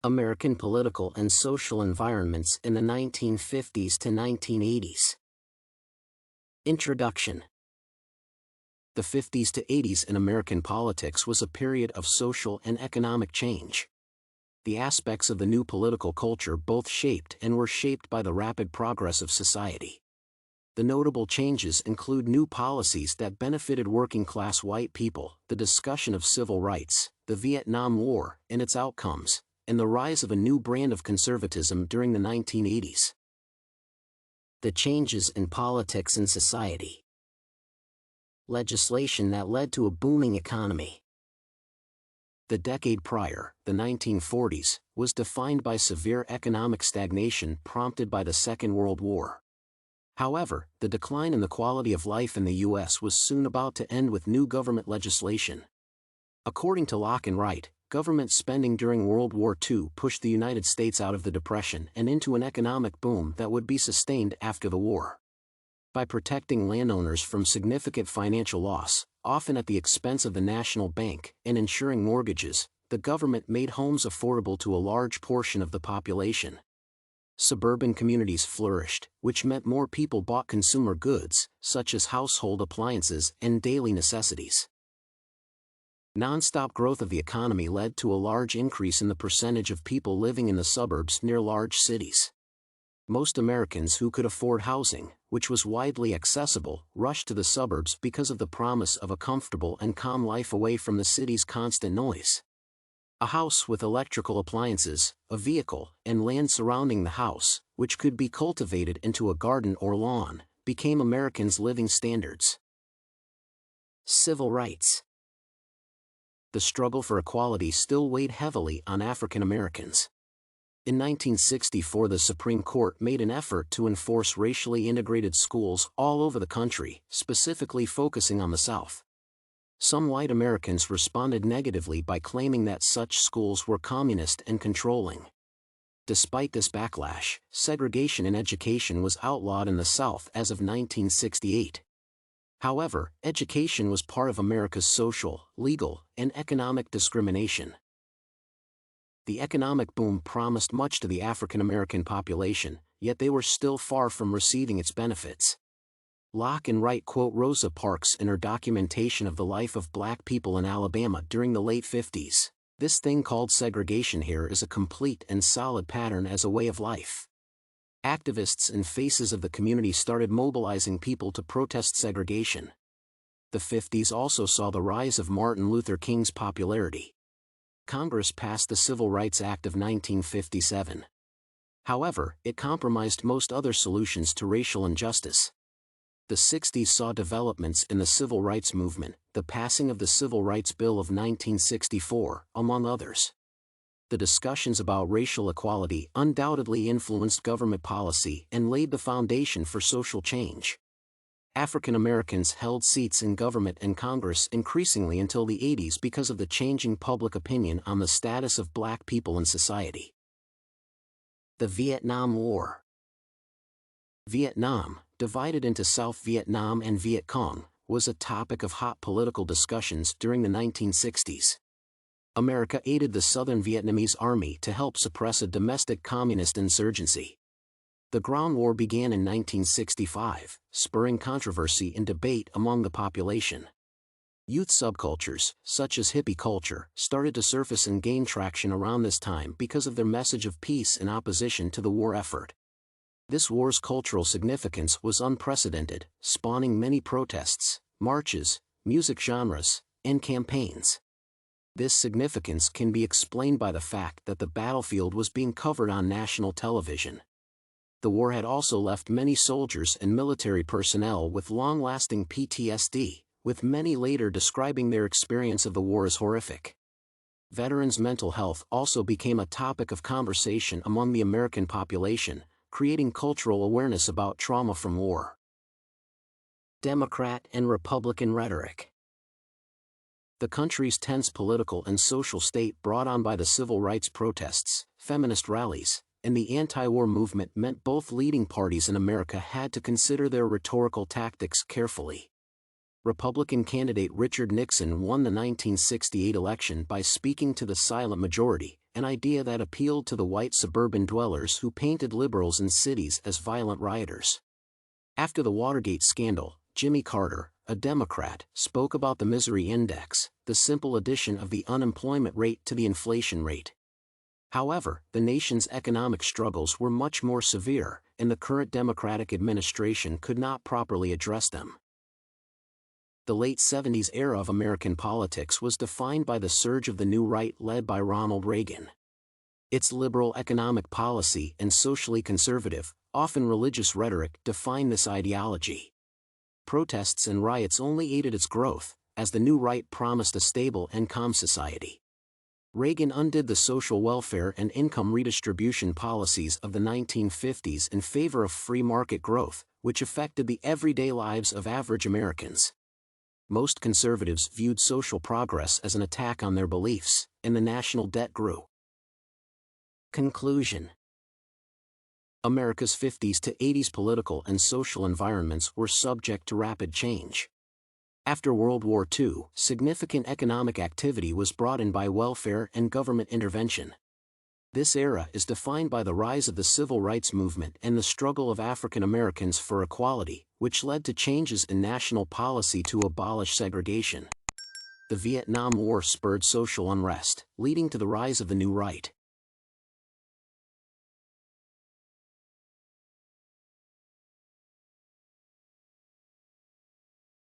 American political and social environments in the 1950s to 1980s. Introduction. The 50s to 80s in American politics was a period of social and economic change. The aspects of the new political culture both shaped and were shaped by the rapid progress of society. The notable changes include new policies that benefited working-class white people, the discussion of civil rights, the Vietnam War and its outcomes, and the rise of a new brand of conservatism during the 1980s. The changes in politics and society. Legislation that led to a booming economy. The decade prior, the 1940s, was defined by severe economic stagnation prompted by the Second World War. However, the decline in the quality of life in the U.S. was soon about to end with new government legislation. According to Locke and Wright, government spending during World War II pushed the United States out of the Depression and into an economic boom that would be sustained after the war. By protecting landowners from significant financial loss, often at the expense of the national bank, and insuring mortgages, the government made homes affordable to a large portion of the population. Suburban communities flourished, which meant more people bought consumer goods, such as household appliances and daily necessities. Non-stop growth of the economy led to a large increase in the percentage of people living in the suburbs near large cities. Most Americans who could afford housing, which was widely accessible, rushed to the suburbs because of the promise of a comfortable and calm life away from the city's constant noise. A house with electrical appliances, a vehicle, and land surrounding the house, which could be cultivated into a garden or lawn, became Americans' living standards. Civil rights. The struggle for equality still weighed heavily on African Americans. In 1964, the Supreme Court made an effort to enforce racially integrated schools all over the country, specifically focusing on the South. Some white Americans responded negatively by claiming that such schools were communist and controlling. Despite this backlash, segregation in education was outlawed in the South as of 1968. However, education was part of America's social, legal, and economic discrimination. The economic boom promised much to the African American population, yet they were still far from receiving its benefits. Locke and Wright quote Rosa Parks in her documentation of the life of black people in Alabama during the late 50s. "This thing called segregation here is a complete and solid pattern as a way of life." Activists and faces of the community started mobilizing people to protest segregation. The 50s also saw the rise of Martin Luther King's popularity. Congress passed the Civil Rights Act of 1957. However, it compromised most other solutions to racial injustice. The 60s saw developments in the civil rights movement, the passing of the Civil Rights Bill of 1964, among others. The discussions about racial equality undoubtedly influenced government policy and laid the foundation for social change. African Americans held seats in government and Congress increasingly until the 80s because of the changing public opinion on the status of black people in society. The Vietnam War. Vietnam, divided into South Vietnam and Viet Cong, was a topic of hot political discussions during the 1960s. America aided the Southern Vietnamese Army to help suppress a domestic communist insurgency. The ground war began in 1965, spurring controversy and debate among the population. Youth subcultures, such as hippie culture, started to surface and gain traction around this time because of their message of peace in opposition to the war effort. This war's cultural significance was unprecedented, spawning many protests, marches, music genres, and campaigns. This significance can be explained by the fact that the battlefield was being covered on national television. The war had also left many soldiers and military personnel with long-lasting PTSD, with many later describing their experience of the war as horrific. Veterans' mental health also became a topic of conversation among the American population, creating cultural awareness about trauma from war. Democrat and Republican rhetoric. The country's tense political and social state brought on by the civil rights protests, feminist rallies, and the anti-war movement meant both leading parties in America had to consider their rhetorical tactics carefully. Republican candidate Richard Nixon won the 1968 election by speaking to the silent majority, an idea that appealed to the white suburban dwellers who painted liberals in cities as violent rioters. After the Watergate scandal, Jimmy Carter, a Democrat, spoke about the misery index, the simple addition of the unemployment rate to the inflation rate. However, the nation's economic struggles were much more severe, and the current Democratic administration could not properly address them. The late 70s era of American politics was defined by the surge of the new right led by Ronald Reagan. Its liberal economic policy and socially conservative, often religious rhetoric defined this ideology. Protests and riots only aided its growth, as the new right promised a stable and calm society. Reagan undid the social welfare and income redistribution policies of the 1950s in favor of free market growth, which affected the everyday lives of average Americans. Most conservatives viewed social progress as an attack on their beliefs, and the national debt grew. Conclusion: America's 50s to 80s political and social environments were subject to rapid change. After World War II, significant economic activity was brought in by welfare and government intervention. This era is defined by the rise of the civil rights movement and the struggle of African Americans for equality, which led to changes in national policy to abolish segregation. The Vietnam War spurred social unrest, leading to the rise of the new right.